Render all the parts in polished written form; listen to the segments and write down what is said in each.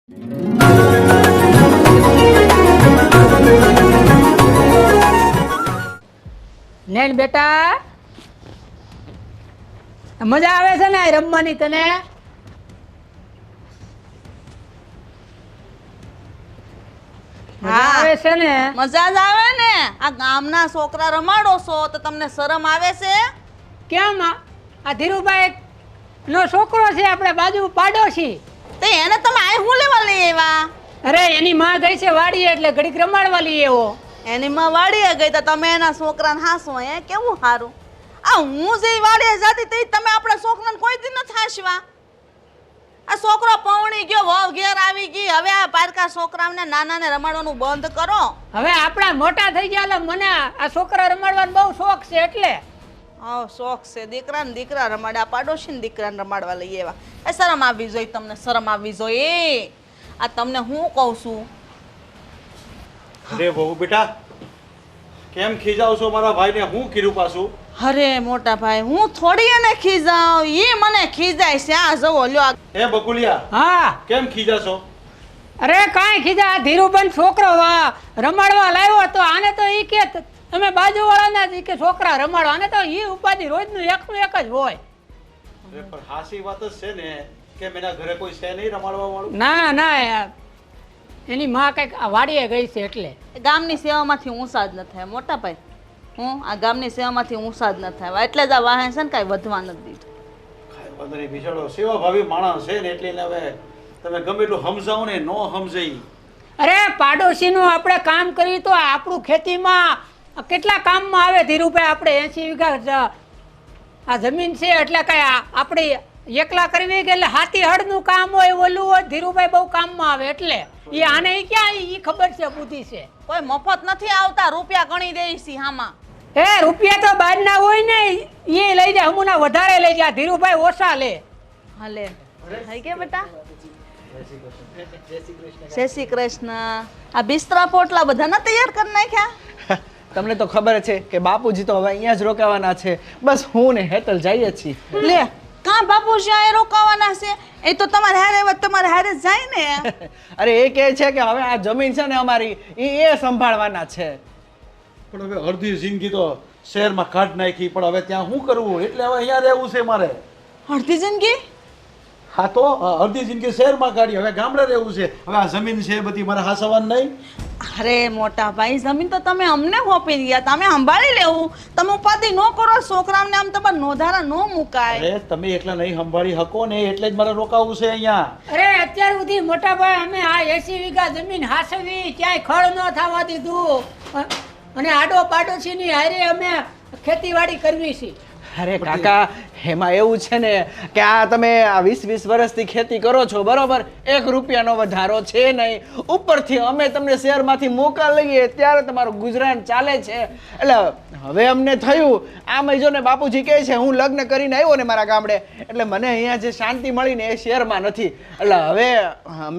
નેન બેટા, મજા આવે છે ને રમવાની તને? મજા આવે છે ને? મજા જ આવે ને. આ ગામના છોકરા રમાડો છો તો તમને શરમ આવે છે? કેમ? આ ધીરુભાઈ નો છોકરો છે, આપણે બાજુ પાડોશી. તે એને તમે આ હું લેવા લઈ આવ્યા? અરે એની માં ગઈ છે વાડીએ એટલે ઘડીક રમાડવા લઈ આવ્યો. એની માં વાડીએ ગઈ તો તમે એના છોકરાને હાસો હે? કેવું સારું. આ હું જે વાડીએ જતી તે તમે આપણા છોકરાને કોઈ દી નથી હાસવા. આ છોકરો પૌણી ગયો, વહુ ઘેર આવી ગઈ. હવે આ પારકા છોકરાને નાનાને રમાડવાનું બંધ કરો. હવે આપણા મોટા થઈ ગયા એટલે મને આ છોકરા રમાડવાનો બહુ શોખ છે એટલે. હા, શોખ છે. દીકરાને દીકરા રમાડે, આ પાડોશીને દીકરાને રમાડવા લઈ આવ્યા. એ શરમ આવવી જોઈએ તમને, શરમ આવવી જોઈએ. આ તમને હું કહું છું. અરે બહુ બેટા, કેમ ખીજાવ છો મારા ભાઈને? હું કીધું પાછું? અરે મોટા ભાઈ, હું થોડી એને ખીજાવ, ઈ મને ખીજાય છે. આ જવો લ્યો. હે બકુલિયા, હા. કેમ ખીજાશો? અરે કાંઈ ખીજા, આ ધીરુભાઈ છોકરો રમાડવા લાવ્યો તો આને તો ઈ કે તમે બાજુવાળાના જ ઈ કે છોકરા રમાડો. આને તો ઈ ઉપાધિ રોજનું એકનું એક જ હોય. અરે પણ હાસી વાત જ છે ને કે એના ઘરે કોઈ છે નહીં રમાડવા વાળું? ના ના યાર, એની માં કઈક વાડીએ ગઈ છે એટલે. ગામની સેવામાંથી ઊંચા જ ન થાય મોટા ભાઈ. હું આ ગામની સેવામાંથી ઊંચા જ ન થાય એટલે જ આ વાહન છે ને કાંઈ વધવા નથી દીધું. કાંઈ વાંધો નહીં બિચારો સેવાભાવી માણસ છે ને એટલે એને હવે તમે ગમે એટલું સમજાવો ને નો સમજાય. અરે પાડોશીનું આપણે કામ કરીએ તો આપણું ખેતીમાં કેટલા કામમાં આવે ધીરુભાઈ. આપણે 80 વીઘા આ જમીન છે એટલે કઈ આપણે એકલા કરવી કે એટલે હાથી હળનું કામ હોય, ઓલું હોય, ધીરુભાઈ બહુ કામમાં આવે એટલે ઈ આને ઈ ક્યાં ઈ ખબર છે, બુદ્ધિ છે. કોઈ મફત નથી આવતા, રૂપિયા ગણી દેસી હામાં. એ રૂપિયા તો બહાર ના હોય ને, એ લઈ જાય, હમુના વધારે લઈ જાય, ધીરુભાઈ ઓછા લે. હાલે થઈ ગયા બેટા? જય શ્રી કૃષ્ણ. આ બિસ્તરા પોટલા બધા ના તૈયાર કરી નાખ્યા? તમને તો ખબર છે કે બાપુજી તો હવે અહીંયા જ રોકાવાના છે. બસ હું ને હેતલ જઈએ છીએ. લે કાં બાપુજી આ રોકાવાના છે? એ તો તમારે હારે તમારે હારે જ જાય ને. અરે એ કહે છે કે હવે આ જમીન છે ને અમારી એ સંભાળવાના છે. પણ હવે અડધી જિંદગી તો શહેરમાં કાઢ નાખી, પણ હવે ત્યાં શું કરવું? એટલે હવે અહીંયા રહેવું છે મારે. અડધી જિંદગી? હા તો અડધી જિંદગી શહેરમાં કાઢી, હવે ગામડે રહેવું છે. હવે આ જમીન છે બધી મારે હાસવાનું નહીં. અરે મોટા ભાઈ, જમીન તો તમે અમને સોંપી ગયા, તમે સંભાળી લેવું. તમે ઉપાધિ ન કરો, છોકરાઓને આમ તમારે નોધારા ન મુકાય. અરે તમે એકલા નહીં સંભાળી શકો ને એટલે જ મારે રોકાવું છે અહીંયા. અરે અત્યાર સુધી મોટા ભાઈ અમે આ 80 વીઘા જમીન હાસવી, ક્યાંય ખળ ન થવા દીધું, અને આડો પાડોશીની હારે અમે ખેતીવાડી કરવી છે. અરે કાકા, એમાં એવું છે ને કે આ તમે આ 20 વર્ષથી ખેતી કરો છો, બરોબર? 1 રૂપિયાનો વધારો છે નહીં. ઉપરથી અમે તમને શહેરમાંથી મોકા લઈએ ત્યારે તમારું ગુજરાન ચાલે છે. એટલે હવે અમને થયું આમ જો ને બાપુજી કહે છે હું લગ્ન કરીને આવ્યો ને મારા ગામડે, એટલે મને અહીંયા જે શાંતિ મળી ને એ શહેરમાં નથી. એટલે હવે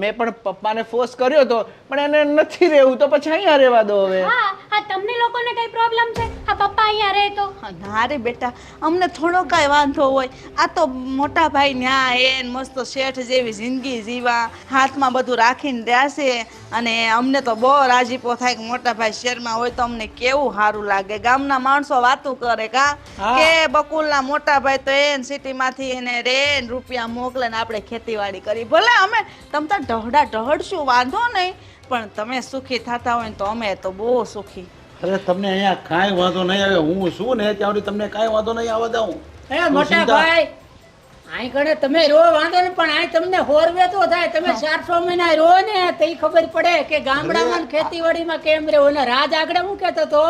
મેં પણ પપ્પાને ફોર્સ કર્યો હતો, પણ એને નથી રહેવું તો પછી અહીંયા રહેવા દો હવે. હા, તમને લોકોને કઈ પ્રોબ્લેમ છે? આ પપ્પા અહીંયા રહે તો? ના રે બેટા, અમને થોડો કાંઈ વાંધો હોય. આ તો મોટા ભાઈ ન્યા એન મસ્ત શેઠ જેવી જિંદગી જીવા, હાથમાં બધું રાખીને રહ્યા છે. અને અમને તો બહુ રાજીપો થાય કે મોટા ભાઈ શહેરમાં હોય તો અમને કેવું સારું લાગે. ગામના માણસો વાતું કરે કા કે બકુલના મોટા ભાઈ તો એને સિટીમાંથી એને રે રૂપિયા મોકલે ને આપણે ખેતીવાડી કરી. ભલે અમે તમ તાર ઢહડા ઢહડશું, વાંધો નહીં, પણ તમે સુખી થતા હોય ને તો અમે તો બહુ સુખી. અરે તમને અહીંયા કાંઈ વાંધો નહીં આવે, હું છું ને ત્યાં સુધી તમને કાંઈ વાંધો નહીં આવવા દઉં. એ મોટા ભાઈ, અહીં કણે તમે રો વાંધો ને, પણ અહીં તમને હોરવે તો થાય. તમે 400 મહિના રો ને તો ખબર પડે કે ગામડામાં ખેતીવાડીમાં કેમ રહેવું. અને રાજ આગળ હું કહેતો હતો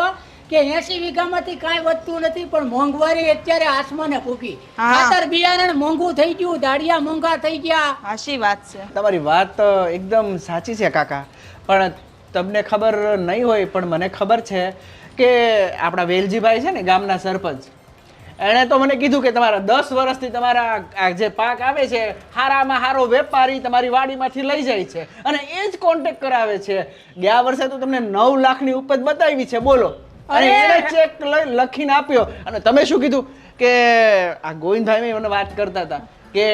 કે 80 વીઘામાંથી કાંઈ વધતું નથી, પણ મોંઘવારી અત્યારે આસમાને ફૂકી. ખાતર બિયારણ મોંઘું થઈ ગયું, દાળિયા મોંઘા થઈ ગયા. હાચી વાત છે. તમારી વાત એકદમ સાચી છે કાકા, પણ તમને ખબર નહીં હોય પણ મને ખબર છે કે આપણા વેલજીભાઈ છે ને ગામના સરપંચ, એણે તો મને કીધું કે તમારા 10 વર્ષથી તમારા આ જે પાક આવે છે હારામાં હારો વેપારી તમારી વાડીમાંથી લઈ જાય છે અને એ જ કોન્ટેક્ટ કરાવે છે. ગયા વર્ષે તો તમને 9 લાખની ઉપજ બતાવી છે, બોલો. અને એને ચેક લખીને આપ્યો. અને તમે શું કીધું કે આ ગોવિંદભાઈ મને વાત કરતા હતા કે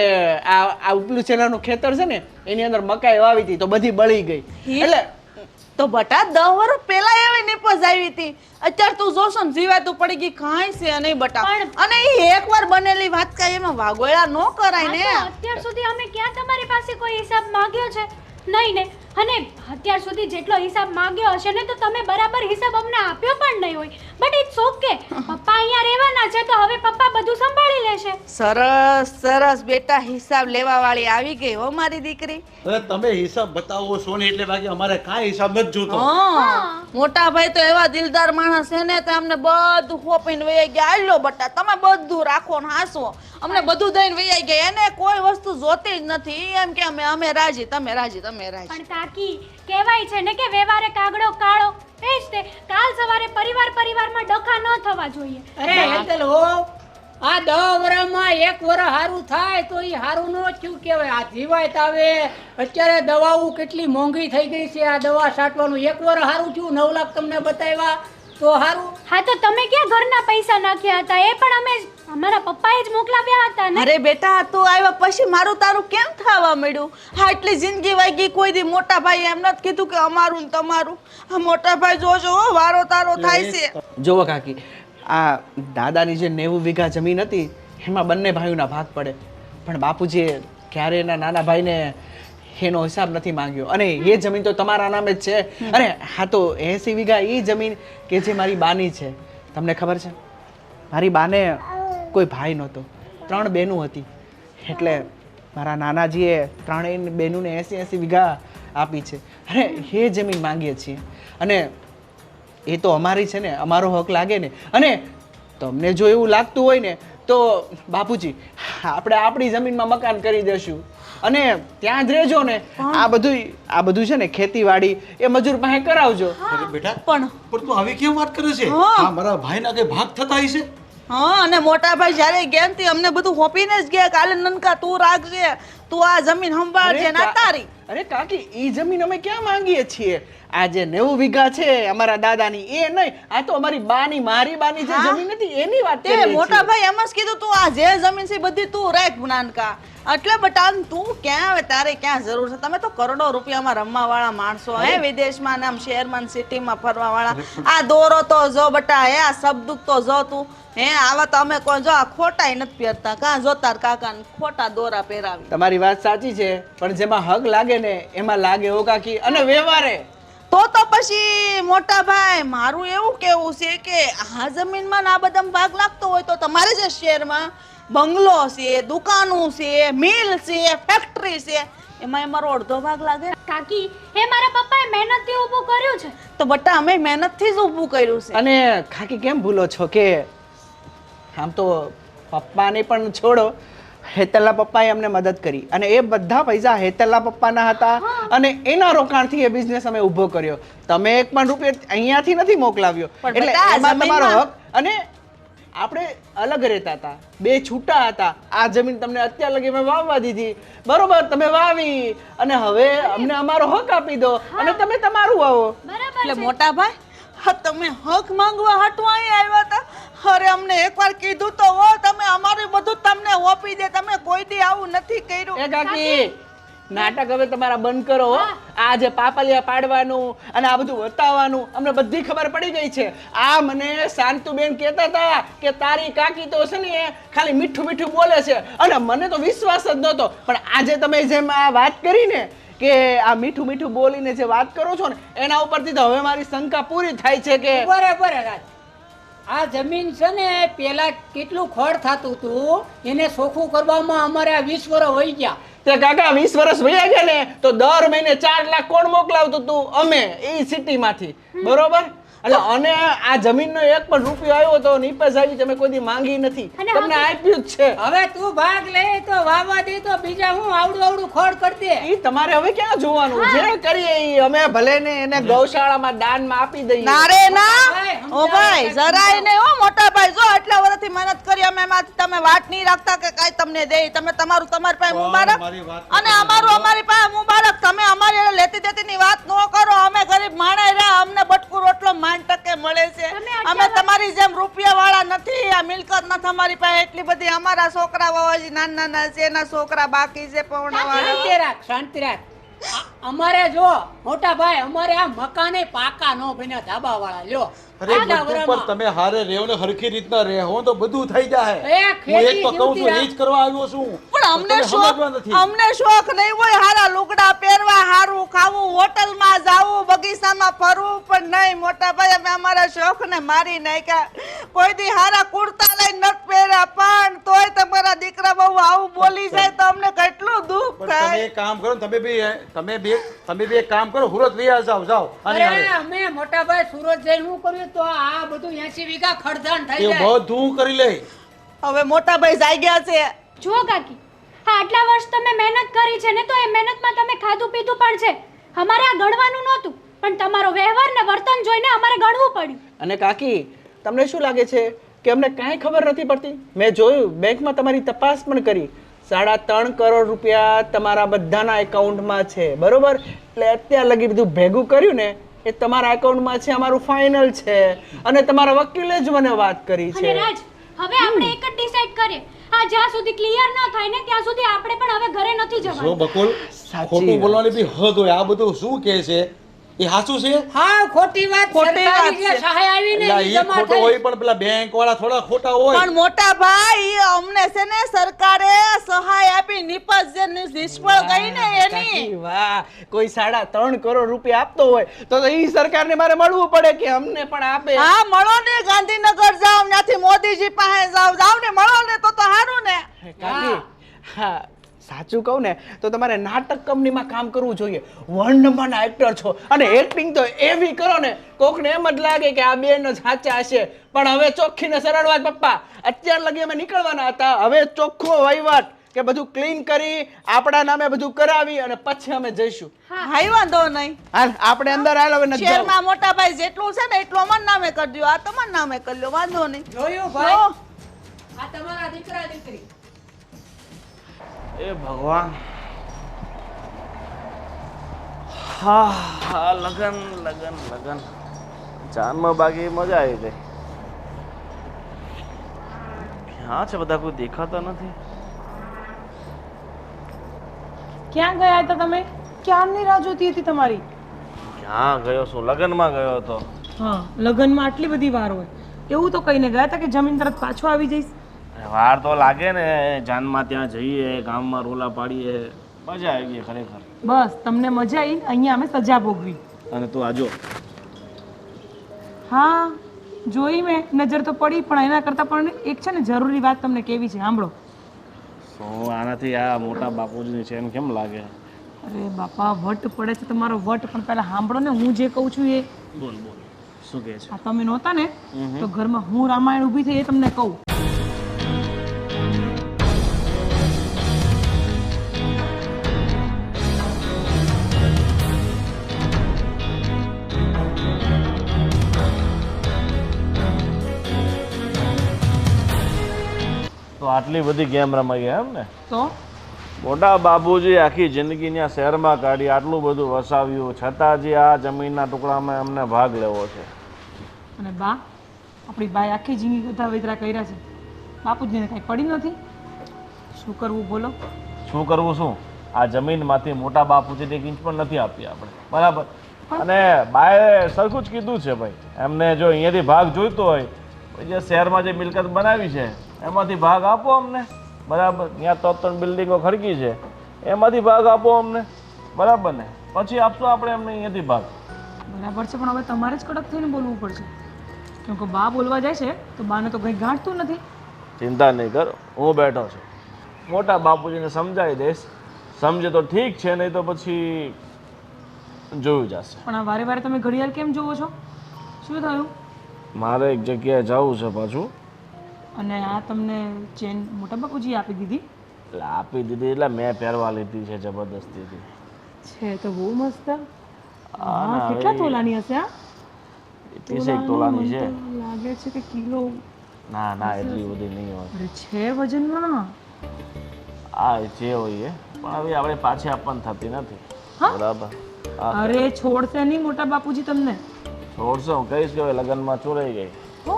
આ ઉપલું છેલ્લાનું ખેતર છે ને એની અંદર મકાઈ વાવી હતી તો બધી બળી ગઈ. એટલે તો બટા 10 વર્ષ પહેલા એવી નિપજ આવી હતી. અત્યારે તું જોશો ને જીવાતું પડી ગઈ કાંઈ છે નહીં બટા. અને એ એકવાર બનેલી વાત કાંઈ એમાં વાગોળા ન કરાય ને. આ તો અત્યાર સુધી અમે ક્યાં તમારી પાસે કોઈ હિસાબ માંગ્યો છે? નહીં ને. અને અત્યાર સુધી જેટલો હિસાબ માંગ્યો હશે ને તો તમે બરાબર હિસાબ અમને આપ્યો પણ નહીં હોય. But it's okay. પપ્પા અહીંયા રહેવાના છે તો હવે પપ્પા બધું સંભાળી લેશે. સરસ સરસ બેટા, હિસાબ લેવા વાળી આવી ગઈ હો મારી દીકરી. અરે તમે હિસાબ બતાવો છો ને એટલે બાકી અમારે કાંઈ હિસાબ નથી જોતો. હા, મોટા ભાઈ તો એવા દિલદાર માણસ છે ને, તો અમને બધું ખોપીને વહી ગયા. આલો બટા, તમે બધું રાખો ને હાસો. અમને બધું દઈને વહી ગયા. એને કોઈ વસ્તુ જોતી જ નથી. એમ કે અમે રાજી, તમે રાજી, તમે રાજી. પણ કાકી કહેવાય છે ને કે વ્યવહારે કાગડો કાળો. એ જ તે કાલ સવારે પરિવારમાં ડખા ન થવા જોઈએ. અરે હેતલ હો, આ 10 વર્ષમાં 1 વર્ષ હારું થાય તો એ હારું ન થયું કહેવાય. આ જીવાત આવે. અત્યારે દવાઓ કેટલી મોંઘી થઈ ગઈ છે. આ દવા છાંટવાનું 1 વર્ષ હારું થયું. 9 લાખ તમને બતાવ્યા તો હારું. હા તો તમે ક્યાં ઘરના પૈસા નાખ્યા હતા? એ પણ અમે અમારા પપ્પાએ જ મોકલાવ્યા હતા ને. અરે બેટા, તું આવ્યા પછી મારું તારું કેમ થવા મળ્યું? હા, એટલી જિંદગી વાગી. કોઈ દી મોટા ભાઈ એમ નથી કીધું કે અમારું ને તમારું. આ મોટા ભાઈ જોજો હો, વારો તારો થાય છે. જોવો કાકી, આ દાદાની જે 90 વીઘા જમીન હતી એમાં બંને ભાઈઓના ભાગ પડે, પણ બાપુજીએ ક્યારે એના નાના ભાઈને એનો હિસાબ નથી માંગ્યો. અને એ જમીન તો તમારા નામે જ છે. અને હા, તો 80 વીઘા એ જમીન કે જે મારી બાની છે. તમને ખબર છે, મારી બાને કોઈ ભાઈ નહોતો, 3 બહેનો હતી. એટલે મારા નાનાજીએ 3 બહેનોને 80 વીઘા આપી છે. અરે એ જમીન માંગીએ છીએ અને એ તો અમારી છે ને, અમારો હક લાગે ને. અને તમને જો એવું લાગતું હોય ને તો બાપુજી, આપણે આપણી જમીનમાં મકાન કરી દેશું અને ત્યાં જ રહેજો ને. આ બધું છે ને ખેતીવાડી એ મજૂર પાસે કરાવજો. અરે બેટા, પણ તું આવી કેમ વાત કરે છે? હા. આ મારા ભાઈના કઈ ભાગ થતા હશે? હા, અને મોટા ભાઈ જ્યારે ગયા ને અમને બધું હોપીને જ ગયા. કાલે નનકા તું રાખજે, તું આ જમીન સંભાળજે ને આ તારી. અરે કાકી, ઈ જમીન અમે ક્યાં માંગીએ છીએ? આ જે 90 વીઘા છે અમારા દાદાની એ નહીં, આ તો અમારી બાની, મારી બાની જે જમીન હતી એની વાત કરીએ તે છીએ. મોટા ભાઈ એમ જ કીધું તું આ જે જમીન છે બધી તું રાખ નાનકા. એટલે બટા તું ક્યાં આવે, તારે ક્યાં જરૂર છે? તમે તો કરોડો રૂપિયામાં રમવા વાળા માણસો હે, વિદેશમાં ને આમ શહેરમાં સિટીમાં ફરવા વાળા. આ દોરો તો જો બટા, હે આ શબ્દુક તો જો તું. હે આવા તો અમે કોઈ જો આ ખોટાય નથી પહેરતા. કાં જો તાર કાકા ખોટા દોરા પહેરાવી. તમારી વાત સાચી છે, પણ જેમાં હક લાગે ને એમાં લાગે હો કાકી. અને વ્યવહારે તો પછી મોટા ભાઈ મારું એવું કેવું છે કે આ જમીનમાં ને આ બધામાં ભાગ લાગતો હોય તો તમારે જે શહેરમાં બંગલો છે, દુકાનો છે, મિલ છે, ફેક્ટરી છે, એમાં અમારો અડધો ભાગ લાગે. કાકી એ મારા પપ્પાએ મહેનતથી ઊભું કર્યું છે. તો બટા અમે મહેનતથી જ ઊભું કર્યું છે. અને કાકી કેમ ભૂલો છો કે આમ તો પપ્પાને પણ છોડો, હેતલના પપ્પાએ અમને મદદ કરી અને એ બધા પૈસા હેતલના પપ્પાના હતા અને એના રોકાણથી એ બિઝનેસ અમે ઊભો કર્યો. તમે એક પણ રૂપિયો અહીંયાથી નથી મોકલાવ્યો. પણ એટલે બેટા, એમાં તમારો જમીનમાં- હક. અને આપણે અલગ રહેતા હતા, 2 છૂટા હતા. આ જમીન તમને અત્યાર લગી મેં વાવવા દીધી, બરોબર? તમે વાવી અને હવે અમને અમારો હક આપી દો અને તમે તમારું વાવો. બરાબર એટલે છે. મોટા ભાઈ, હા તમે હક માંગવા હાટવા અહીં આવ્યા હતા? અરે અમને એકવાર કીધું તો હો, તમે અમારું બધું તમને ઓપી દે. તમે કોઈ દી આવું નથી કર્યું. એ કાકી, નાટક હવે તમારા બંધ કરો હો. આ જે પાપલિયા પાડવાનું અને આ બધું બતાવવાનું અમને બધી ખબર પડી ગઈ છે. આ મને શાંતુબેન કહેતા હતા કે તારી કાકી તો છે ને એ ખાલી મીઠું મીઠું બોલે છે અને મને તો વિશ્વાસ જ નહોતો. પણ આજે તમે જેમ આ વાત કરી ને કે આ મીઠું મીઠું બોલીને જે વાત કરો છો ને એના ઉપરથી તો હવે મારી શંકા પૂરી થાય છે કે બરાબર રાજ. આ જમીન છે ને પેલા કેટલું ખડ થતું હતું, એને ચોખ્ખું કરવામાં અમારે આ 20 વર્ષ વહી ગયા. તે કાકા 20 વર્ષ વયા ગયા ને તો દર મહિને 4 લાખ કોણ મોકલાવતું હતું? અમે એ સિટીમાંથી, બરોબર? એટલે અને આ જમીનનો એક પણ રૂપિયો આવ્યો તો નીપજ આવી તમે કોઈ દી માંગી નથી, અને તમને આપ્યું જ છે. હવે તું ભાગ લે તો વાવવા દે તો બીજા હું આવડું ખડ કરી દે. ઈ તમારે હવે ક્યાં જોવાનું? જે કરીએ ઈ અમે ભલે ને એને ગૌશાળામાં દાનમાં આપી દઈએ. ના રે ના, ભાઈ, ઓ ભાઈ જરાય નહીં હો મોટા ભાઈ. જો આટલા વર્ષથી મહેનત કરી અમે એમાંથી તમે વાત નહીં રાખતા કે કાંઈ તમને દે. તમે તમારું તમારી પાસે મુબારક મારી વાત અને અમારું અમારી પાસે મુબારક. તમે અમારી હારે લેતી દેતીની વાત ન કરો. અમે ગરીબ માણસ રહ્યા, અમને બટકું રોટલો માંડ ટકે મળે છે. તમે આટલા અમે તમારી તમારી જેમ રૂપિયાવાળા નથી, આ મિલકત નથી અમારી પાસે એટલી બધી. અમારા છોકરાઓ હજી નાના નાના છે, એના છોકરા બાકી છે પરણાવવાના. શાંતિ રાખ, શાંતિ રાખ. અમારે જો મોટા ભાઈ, અમારે આ મકાને પાકા નો બન્યા ધાબા વાળા લ્યો. અરે આટલા બધું પણ વરામાં. તમે હારે રહેવો ને હરખી રીતના રહો તો બધું થઈ જાય. એ હું ખેતી એક તો કહું છું, જીવતી એ જ કરવા આવ્યો છું. પણ અમને તમે શોખ સમજવા નથી. અમને શોખ નહીં હોય હારા લુગડા પહેરવા, હારું ખાવું, હોટલમાં જાવું, બગીચામાં ફરવું, પણ નહીં મોટા ભાઈ, અમે અમારા શોખને મારી નાખ્યા. કોઈ દી હારા કુર્તા લઈને નથી પહેર્યા, પણ તોય તમારા દીકરા બહુ આવું બોલી જાય તો અમને કેટલું દુઃખ પણ તમે થાય. એક કામ કરો ને, તમે બે એક કામ કરો, સુરત વયા જાઓ. અને અરે અમે મોટા ભાઈ સુરત જઈને શું કર્યું તો આ બધું 80 વીઘા ખડધાન થઈ એ જાય. બધું કરી લે. હવે મોટા ભાઈ જાગ્યા છે. જુઓ કાકી, હા આટલા વર્ષ તમે મહેનત કરી છે ને, તો એ મહેનતમાં તમે ખાધું પીધું પણ છે. અમારે આ ગણવાનું નહોતું, પણ તમારો વ્યવહાર ને વર્તન જોઈને અમારે ગણવું પડ્યું. અને કાકી, તમને શું લાગે છે કે અમને કાંઈ ખબર નથી પડતી? મેં જોયું, બેંકમાં તમારી તપાસ પણ કરી. 3.5 કરોડ રૂપિયા તમારા બધાના એકાઉન્ટમાં છે, બરોબર? એટલે અત્યાર લગી બધું ભેગું કર્યું ને, એ તમારા એકાઉન્ટમાં છે, અમારું ફાઇનલ છે. અને તમારા વકીલે જ મને વાત કરી અને છે. રાજ, હવે આપણે એક જ ડિસાઈડ કરીએ. હા, જ્યાં સુધી ક્લિયર ન થાય ને ત્યાં સુધી આપણે પણ હવે ઘરે નથી જો જવાનું. બકુલ, સાચી ખોટું વાત. બોલવાની બી હદ હોય. આ બધું શું કહે છે એ સાચું છે? હા ખોટી વાત. ખોટી સરકારી વાત જે છે. સહાય આવીને એટલે ઈ એ જમા ખોટો થઈ. હોય પણ પેલા બેંક વાળા થોડા ખોટા હોય. પણ મોટા ભાઈ અમને છે ને સરકારે સહાય આપી, નિપજ જે નિષ્ફળ ગઈ ને એની. કાકી, વાહ! કોઈ 3.5 કરોડ રૂપિયા આપતો હોય તો ઈ સરકારને મારે મળવું પડે કે અમને પણ આપે. હા મળો ને, ગાંધીનગર જાઓ, ત્યાંથી મોદીજી પાસે જાઓ ને, મળો ને તો સારું ને. કાકી, હા સાચું કહું ને તો તમારે નાટક કંપનીમાં કામ કરવું જોઈએ. 1 નંબરના એક્ટર છો અને એક્ટિંગ તો એવી કરો ને કોકને એમ જ લાગે કે આ બેન જ સાચા હશે. પણ હવે ચોખ્ખી ને સરળ વાત પપ્પા, અત્યાર લગી અમે નીકળવાના હતા. હવે ચોખ્ખો વહીવટ કે બધું ક્લીન કરી આપણા નામે બધું કરાવી અને પછી અમે જઈશું. હાઈ વાંધો નહીં. હાલ આપણે અંદર હાલ, હવે નથી જવું. શહેરમાં મોટા ભાઈ જેટલું છે ને એટલું અમાર નામે કરી દ્યો, આ તમારા નામે કરી લ્યો, વાંધો નહીં. જોયું ભાઈ, આ તમારા દીકરા દીકરી. એ ભગવાન, હા હા, લગન લગન લગન, જાનમાં બાકી મજા આવી ગઈ. ક્યાં છે બધા? કોઈ દેખાતા નથી. ક્યાં ગયા હતા તમે? ક્યારની રાહ જોતી હતી તમારી. ક્યાં ગયો છું? લગનમાં ગયો હતો. હા, લગ્નમાં આટલી બધી વાર હોય? એવું તો કહીને ગયા હતા કે જમીન તરત પાછો આવી જઈશ. વાર તો લાગે ને, જાનમાં ત્યાં જઈએ, ગામમાં રોલા પાડીએ, મજા આવી ગઈ ખરેખર. બસ તમને મજા આવી, અહીંયા અમે સજા ભોગવી. અને તું આજો, હા જોઈ મેં, નજર તો પડી, પણ એના કરતાં પણ એક છે ને જરૂરી વાત તમને કેવી છે, સાંભળો. શું આનાથી આ મોટા બાપુજીની ચેન કેમ લાગે? અરે બાપા, વટ પડે છે તમારો વટ, પણ પહેલા સાંભળો ને, હું જે કહું છું એ. બોલ બોલ, શું કહે છે? આ તમે નહોતા ને તો ઘરમાં હું રામાયણ ઊભી થઈ એ તમને કહું. તો આટલી બધી ગેમ રમાઈ ગયા એમ ને? તો મોટા બાબુજી આખી જિંદગી ત્યાં શહેરમાં કાઢી, આટલું બધું વસાવ્યું, છતાં જે આ જમીનના ટુકડામાં અમને ભાગ લેવો છે. અને બા, આપણી બાઈ આખી જિંદગી બધા વેતરા કર્યા છે, બાપુજીને કાંઈ પડી નથી. શું કરવું બોલો? શું કરવું? શું આ જમીનમાંથી મોટા બાપુજીને એક ઇંચ પણ નથી આપી આપણે, બરાબર? અને બાએ સરખું જ કીધું છે ભાઈ, એમને જો અહીંયાથી ભાગ જોઈતો હોય, જે શહેરમાં જે મિલકત બનાવી છે એમાંથી ભાગ આપો અમને, બરાબર? ત્યાં તો 3 બિલ્ડિંગો ખડકી છે, એમાંથી ભાગ આપો અમને, બરાબર ને? પછી આપશો આપણે એમને અહીંયાથી ભાગ. બરાબર છે, પણ હવે તમારે જ કડક થઈને બોલવું પડશે, કેમ કે બા બોલવા જાય છે તો બાને તો કંઈ ગાંઠતું નથી. ચિંતા નહીં કર, હું બેઠો છું, મોટા બાપુજીને સમજાવી દઈશ. સમજે તો ઠીક છે, નહીં તો પછી જોયું જશે. પણ આ વારે વારે તમે ઘડિયાળ કેમ જોવો છો? શું થયું? મારે એક જગ્યાએ જવું છે પાછું. અને આ તમને ચેન મોટા બાપુજીએ આપી દીધી એટલે આપી દીધી એટલે મેં પહેરવા લીધી છે જબરદસ્તીથી. છે તો બહુ મસ્ત. હા, હા, કેટલા તોલાની હશે આ? 30 તોલાની છે. લાગે છે કે કિલો. ના ના, એટલી બધી નહીં હોય. અરે છે વજનમાં. આ જે હોય એ, પણ હવે આપણે પાછી આપવાની થતી નથી, બરાબર? હા, અરે છોડશે નહીં મોટા બાપુજી તમને. છોડશો, હું કહીશ કે હવે લગ્નમાં ચોરાઈ ગઈ. હો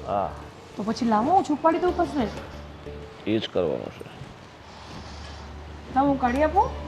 હા તો પછી લાવો હું છુપાડી દઉં પડશે એ જ કરવાનું છે લાવો હું કાઢી આપું